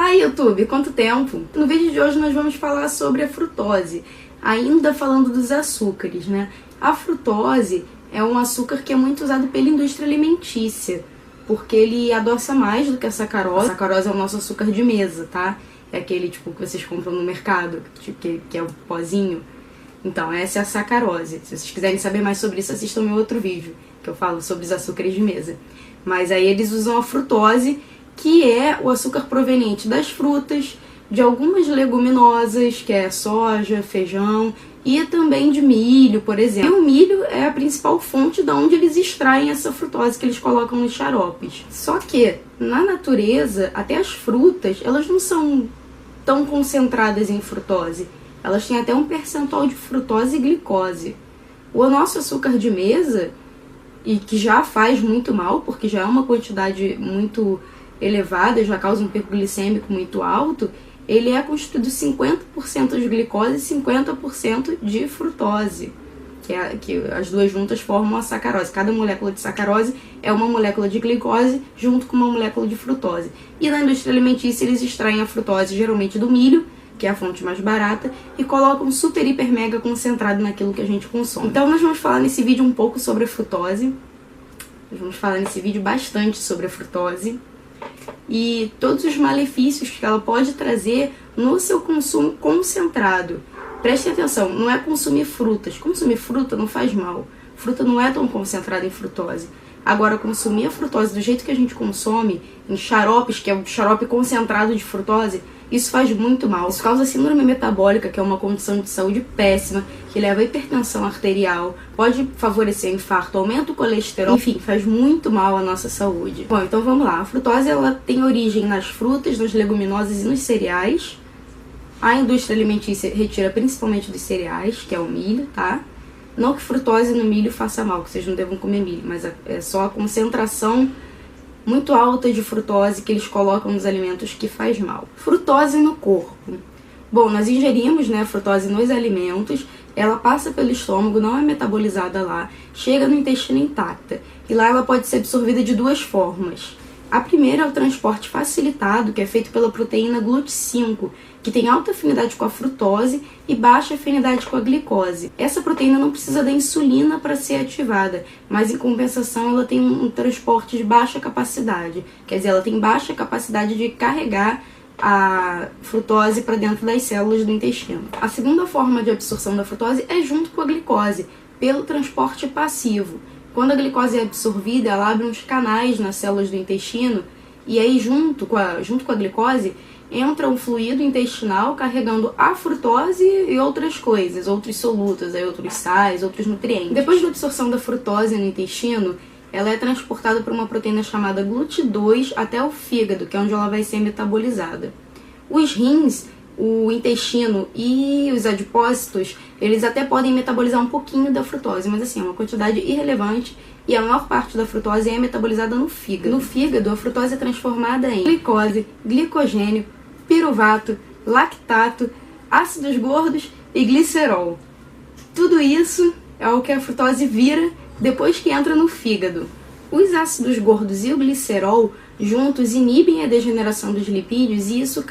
Olá, YouTube! Quanto tempo? No vídeo de hoje nós vamos falar sobre a frutose, ainda falando dos açúcares, né? A frutose é um açúcar que é muito usado pela indústria alimentícia, porque ele adoça mais do que a sacarose. A sacarose é o nosso açúcar de mesa, tá? É aquele tipo que vocês compram no mercado, que é o pozinho. Então, essa é a sacarose. Se vocês quiserem saber mais sobre isso, assistam meu outro vídeo, que eu falo sobre os açúcares de mesa. Mas aí eles usam a frutose, que é o açúcar proveniente das frutas, de algumas leguminosas, que é soja, feijão, e também de milho, por exemplo. E o milho é a principal fonte de onde eles extraem essa frutose que eles colocam nos xaropes. Só que, na natureza, até as frutas, elas não são tão concentradas em frutose. Elas têm até um percentual de frutose e glicose. O nosso açúcar de mesa, e que já faz muito mal, porque já é uma quantidade muito elevada, já causa um pico glicêmico muito alto, ele é constituído de 50% de glicose e 50% de frutose, que as duas juntas formam a sacarose. Cada molécula de sacarose é uma molécula de glicose junto com uma molécula de frutose. E na indústria alimentícia eles extraem a frutose geralmente do milho, que é a fonte mais barata, e colocam super, hiper, mega concentrado naquilo que a gente consome. Então nós vamos falar nesse vídeo um pouco sobre a frutose. Nós vamos falar nesse vídeo bastante sobre a frutose e todos os malefícios que ela pode trazer no seu consumo concentrado. Prestem atenção, não é consumir frutas. Consumir fruta não faz mal. Fruta não é tão concentrada em frutose. Agora, consumir a frutose do jeito que a gente consome, em xaropes, que é o xarope concentrado de frutose, isso faz muito mal. Isso causa síndrome metabólica, que é uma condição de saúde péssima, que leva a hipertensão arterial, pode favorecer infarto, aumenta o colesterol, enfim, faz muito mal à nossa saúde. Bom, então vamos lá. A frutose, ela tem origem nas frutas, nas leguminosas e nos cereais. A indústria alimentícia retira principalmente dos cereais, que é o milho, tá? Não que frutose no milho faça mal, que vocês não devam comer milho, mas é só a concentração muito alta de frutose que eles colocam nos alimentos que faz mal. Frutose no corpo. Bom, nós ingerimos, né, frutose nos alimentos, ela passa pelo estômago, não é metabolizada lá, chega no intestino intacta. E lá ela pode ser absorvida de duas formas. A primeira é o transporte facilitado, que é feito pela proteína GLUT5, que tem alta afinidade com a frutose e baixa afinidade com a glicose. Essa proteína não precisa da insulina para ser ativada, mas em compensação ela tem um transporte de baixa capacidade. Quer dizer, ela tem baixa capacidade de carregar a frutose para dentro das células do intestino. A segunda forma de absorção da frutose é junto com a glicose, pelo transporte passivo. Quando a glicose é absorvida, ela abre uns canais nas células do intestino e aí junto com a glicose entra um fluido intestinal carregando a frutose e outras coisas, outros solutos, outros sais, outros nutrientes. Depois da absorção da frutose no intestino, ela é transportada por uma proteína chamada GLUT2 até o fígado, que é onde ela vai ser metabolizada. Os rins, o intestino e os adipócitos, eles até podem metabolizar um pouquinho da frutose, mas assim, é uma quantidade irrelevante e a maior parte da frutose é metabolizada no fígado. No fígado, a frutose é transformada em glicose, glicogênio, piruvato, lactato, ácidos gordos e glicerol. Tudo isso é o que a frutose vira depois que entra no fígado. Os ácidos gordos e o glicerol juntos inibem a degeneração dos lipídios e isso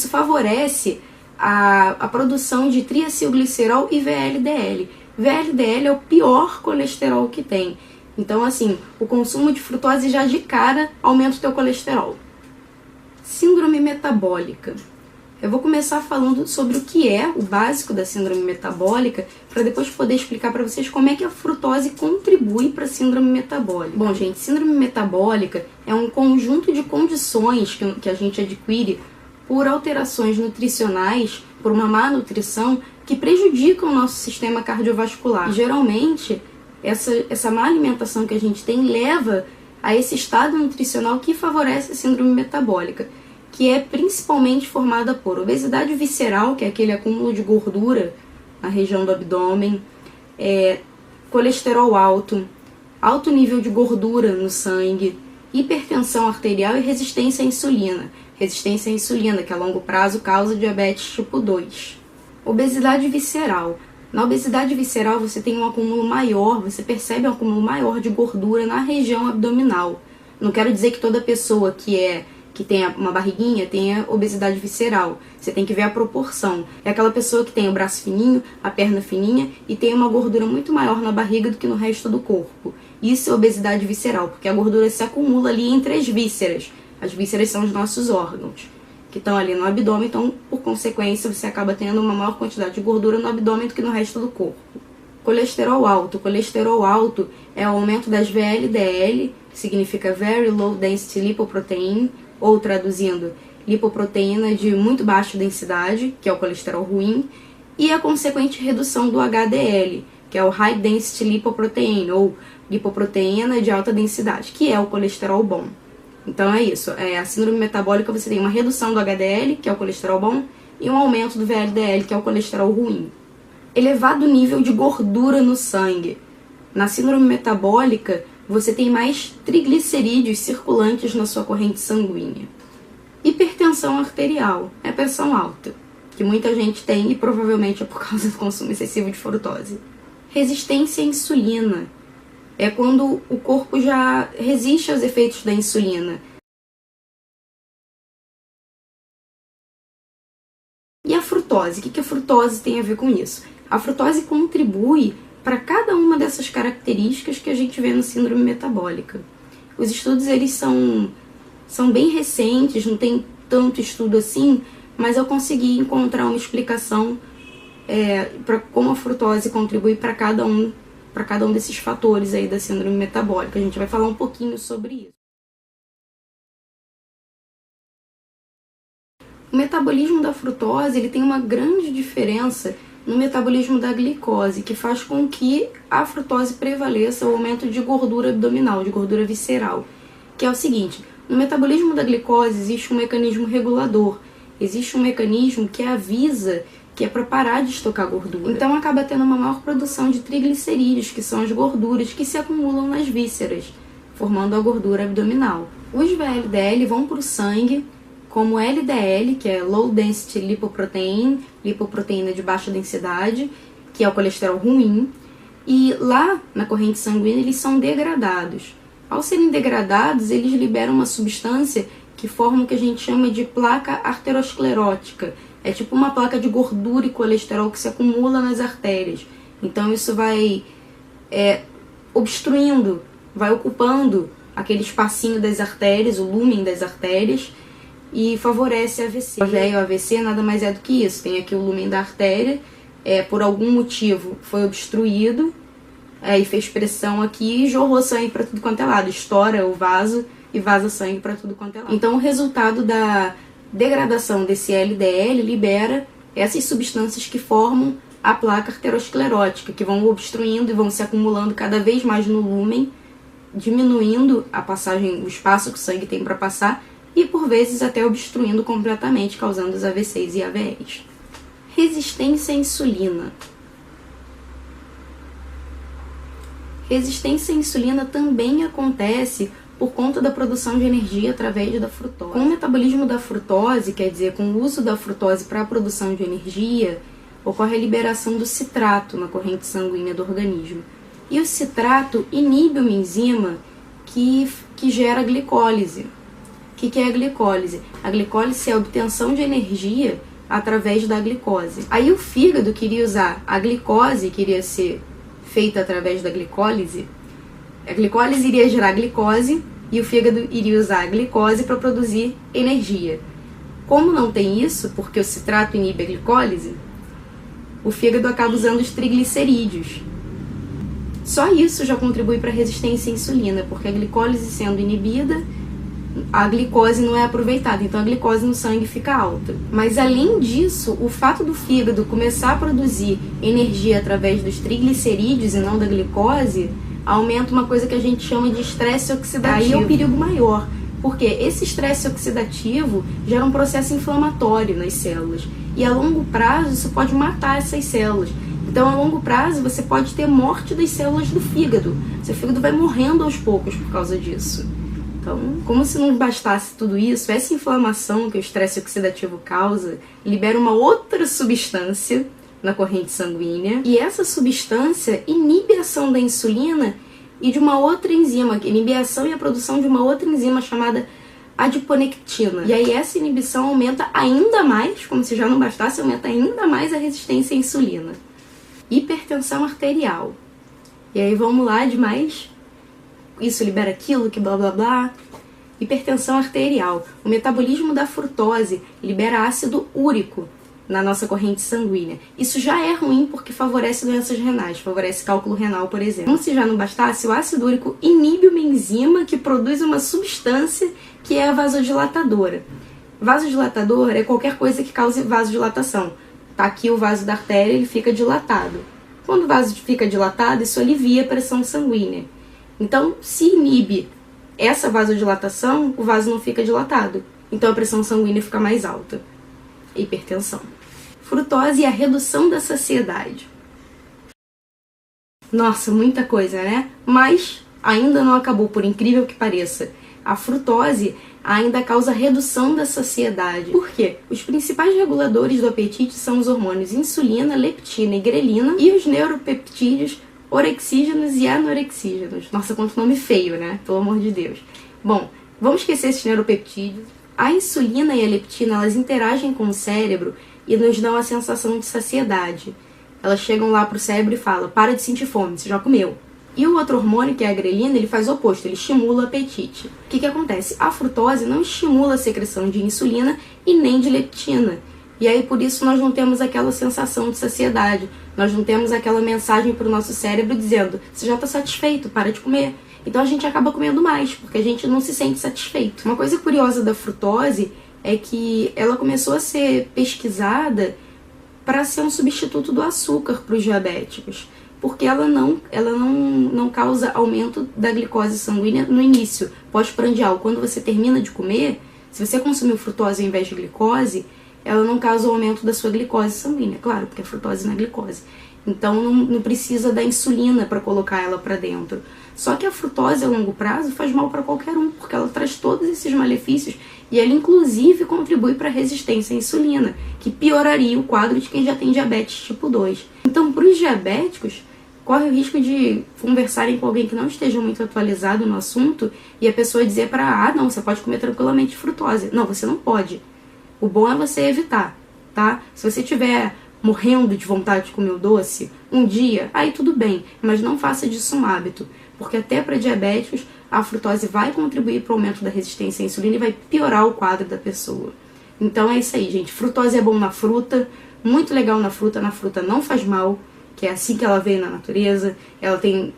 favorece a produção de triacilglicerol e VLDL. VLDL é o pior colesterol que tem. Então, assim, o consumo de frutose já de cara aumenta o teu colesterol. Síndrome metabólica. Eu vou começar falando sobre o que é o básico da síndrome metabólica, para depois poder explicar para vocês como é que a frutose contribui para a síndrome metabólica. Bom, gente, síndrome metabólica é um conjunto de condições que a gente adquire por alterações nutricionais, por uma má nutrição, que prejudicam o nosso sistema cardiovascular. E, geralmente, essa má alimentação que a gente tem leva a esse estado nutricional que favorece a síndrome metabólica, que é principalmente formada por obesidade visceral, que é aquele acúmulo de gordura na região do abdômen, colesterol alto, alto nível de gordura no sangue, hipertensão arterial e resistência à insulina. Resistência à insulina, que a longo prazo causa diabetes tipo 2. Obesidade visceral. Na obesidade visceral você tem um acúmulo maior, você percebe um acúmulo maior de gordura na região abdominal. Não quero dizer que toda pessoa que que tem uma barriguinha, tem a obesidade visceral. Você tem que ver a proporção. É aquela pessoa que tem o braço fininho, a perna fininha e tem uma gordura muito maior na barriga do que no resto do corpo. Isso é obesidade visceral, porque a gordura se acumula ali entre as vísceras. As vísceras são os nossos órgãos, que estão ali no abdômen, então, por consequência, você acaba tendo uma maior quantidade de gordura no abdômen do que no resto do corpo. Colesterol alto. Colesterol alto é o aumento das VLDL, que significa Very Low Density Lipoprotein, ou traduzindo, lipoproteína de muito baixa densidade, que é o colesterol ruim, e a consequente redução do HDL, que é o High Density Lipoprotein, ou lipoproteína de alta densidade, que é o colesterol bom. Então é isso, a síndrome metabólica você tem uma redução do HDL, que é o colesterol bom, e um aumento do VLDL, que é o colesterol ruim. Elevado nível de gordura no sangue. Na síndrome metabólica, você tem mais triglicerídeos circulantes na sua corrente sanguínea. Hipertensão arterial, é pressão alta, que muita gente tem e provavelmente é por causa do consumo excessivo de frutose. Resistência à insulina, é quando o corpo já resiste aos efeitos da insulina. E a frutose, o que a frutose tem a ver com isso? A frutose contribui para cada uma dessas características que a gente vê no síndrome metabólica. Os estudos eles são bem recentes, não tem tanto estudo assim, mas eu consegui encontrar uma explicação para como a frutose contribui para cada um desses fatores aí da síndrome metabólica. A gente vai falar um pouquinho sobre isso. O metabolismo da frutose ele tem uma grande diferença no metabolismo da glicose, que faz com que a frutose prevaleça o aumento de gordura abdominal, de gordura visceral, que é o seguinte: no metabolismo da glicose existe um mecanismo regulador, existe um mecanismo que avisa que é para parar de estocar gordura. Então acaba tendo uma maior produção de triglicerídeos, que são as gorduras que se acumulam nas vísceras, formando a gordura abdominal. Os VLDL vão para o sangue como LDL, que é Low Density Lipoprotein, lipoproteína de baixa densidade, que é o colesterol ruim, e lá na corrente sanguínea eles são degradados. Ao serem degradados, eles liberam uma substância que forma o que a gente chama de placa arteriosclerótica. É tipo uma placa de gordura e colesterol que se acumula nas artérias. Então isso vai obstruindo, vai ocupando aquele espacinho das artérias, o lúmen das artérias, e favorece AVC. O AVC nada mais é do que isso. Tem aqui o lúmen da artéria, por algum motivo foi obstruído, e fez pressão aqui e jorrou sangue para tudo quanto é lado. Estoura o vaso e vaza sangue para tudo quanto é lado. Então o resultado da degradação desse LDL libera essas substâncias que formam a placa arteriosclerótica, que vão obstruindo e vão se acumulando cada vez mais no lúmen, diminuindo a passagem, o espaço que o sangue tem para passar, e por vezes até obstruindo completamente, causando os AVCs e AVEs. Resistência à insulina. Resistência à insulina também acontece por conta da produção de energia através da frutose. Com o metabolismo da frutose, quer dizer, com o uso da frutose para a produção de energia, ocorre a liberação do citrato na corrente sanguínea do organismo. E o citrato inibe uma enzima que gera glicólise. O que é a glicólise? A glicólise é a obtenção de energia através da glicose. Aí o fígado queria usar a glicose, que iria ser feita através da glicólise. A glicólise iria gerar glicose e o fígado iria usar a glicose para produzir energia. Como não tem isso, porque o citrato inibe a glicólise, o fígado acaba usando os triglicerídeos. Só isso já contribui para a resistência à insulina, porque a glicólise sendo inibida, a glicose não é aproveitada, então a glicose no sangue fica alta. Mas além disso, o fato do fígado começar a produzir energia através dos triglicerídeos e não da glicose, aumenta uma coisa que a gente chama de estresse oxidativo. Aí é o perigo maior, porque esse estresse oxidativo gera um processo inflamatório nas células, e a longo prazo isso pode matar essas células. Então a longo prazo você pode ter morte das células do fígado. Seu fígado vai morrendo aos poucos por causa disso. Então, como se não bastasse tudo isso, essa inflamação que o estresse oxidativo causa libera uma outra substância na corrente sanguínea, e essa substância inibe a ação da insulina e de uma outra enzima, inibe a ação e a produção de uma outra enzima chamada adiponectina. E aí essa inibição aumenta ainda mais, como se já não bastasse, aumenta ainda mais a resistência à insulina. Hipertensão arterial. E aí vamos lá de mais, isso libera aquilo, que blá blá blá. Hipertensão arterial. O metabolismo da frutose libera ácido úrico na nossa corrente sanguínea. Isso já é ruim porque favorece doenças renais, favorece cálculo renal, por exemplo. Como se já não bastasse, o ácido úrico inibe uma enzima que produz uma substância que é a vasodilatadora. Vasodilatador é qualquer coisa que cause vasodilatação. Tá aqui o vaso da artéria, ele fica dilatado. Quando o vaso fica dilatado, isso alivia a pressão sanguínea. Então, se inibe essa vasodilatação, o vaso não fica dilatado. Então a pressão sanguínea fica mais alta. Hipertensão. Frutose e a redução da saciedade. Nossa, muita coisa, né? Mas ainda não acabou, por incrível que pareça. A frutose ainda causa redução da saciedade. Por quê? Os principais reguladores do apetite são os hormônios insulina, leptina e grelina e os neuropeptídeos orexígenos e anorexígenos. Nossa, quanto nome feio, né? Pelo amor de Deus. Bom, vamos esquecer esses neuropeptídeos. A insulina e a leptina, elas interagem com o cérebro e nos dão a sensação de saciedade. Elas chegam lá pro cérebro e falam, para de sentir fome, você já comeu. E o outro hormônio, que é a grelina, ele faz o oposto, ele estimula o apetite. O que acontece? A frutose não estimula a secreção de insulina e nem de leptina. E aí, por isso, nós não temos aquela sensação de saciedade. Nós não temos aquela mensagem para o nosso cérebro dizendo, você já está satisfeito, para de comer. Então a gente acaba comendo mais, porque a gente não se sente satisfeito. Uma coisa curiosa da frutose é que ela começou a ser pesquisada para ser um substituto do açúcar para os diabéticos. Porque ela não causa aumento da glicose sanguínea no início, pós-prandial. Quando você termina de comer, se você consumiu frutose ao invés de glicose, ela não causa o aumento da sua glicose sanguínea, claro, porque a frutose não é glicose. Então não precisa da insulina para colocar ela para dentro. Só que a frutose a longo prazo faz mal para qualquer um, porque ela traz todos esses malefícios e ela inclusive contribui para a resistência à insulina, que pioraria o quadro de quem já tem diabetes tipo 2. Então, para os diabéticos, corre o risco de conversarem com alguém que não esteja muito atualizado no assunto e a pessoa dizer para, não, você pode comer tranquilamente frutose. Não, você não pode. O bom é você evitar, tá? Se você estiver morrendo de vontade de comer o doce, um dia, aí tudo bem, mas não faça disso um hábito, porque até para diabéticos a frutose vai contribuir para o aumento da resistência à insulina e vai piorar o quadro da pessoa. Então é isso aí, gente. Frutose é bom na fruta, muito legal na fruta não faz mal, que é assim que ela veio na natureza.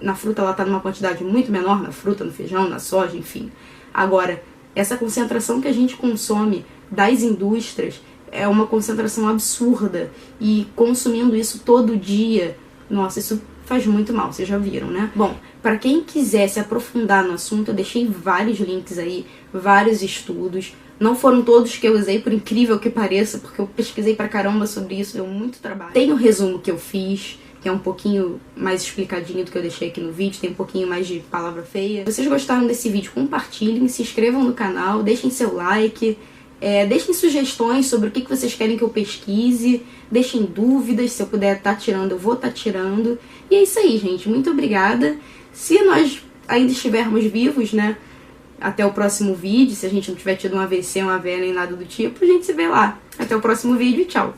Na fruta ela está numa quantidade muito menor, na fruta, no feijão, na soja, enfim. Agora, essa concentração que a gente consome das indústrias é uma concentração absurda e consumindo isso todo dia, nossa, isso faz muito mal, vocês já viram, né? Bom, para quem quiser se aprofundar no assunto, eu deixei vários links aí, vários estudos. Não foram todos que eu usei, por incrível que pareça, porque eu pesquisei pra caramba sobre isso, deu muito trabalho. Tem o resumo que eu fiz, que é um pouquinho mais explicadinho do que eu deixei aqui no vídeo, tem um pouquinho mais de palavra feia. Se vocês gostaram desse vídeo, compartilhem, se inscrevam no canal, deixem seu like, deixem sugestões sobre o que vocês querem que eu pesquise, deixem dúvidas, se eu puder estar tirando, eu vou estar tirando. E é isso aí, gente, muito obrigada. Se nós ainda estivermos vivos, né, até o próximo vídeo, se a gente não tiver tido um AVC, uma AVE nem nada do tipo, a gente se vê lá. Até o próximo vídeo e tchau!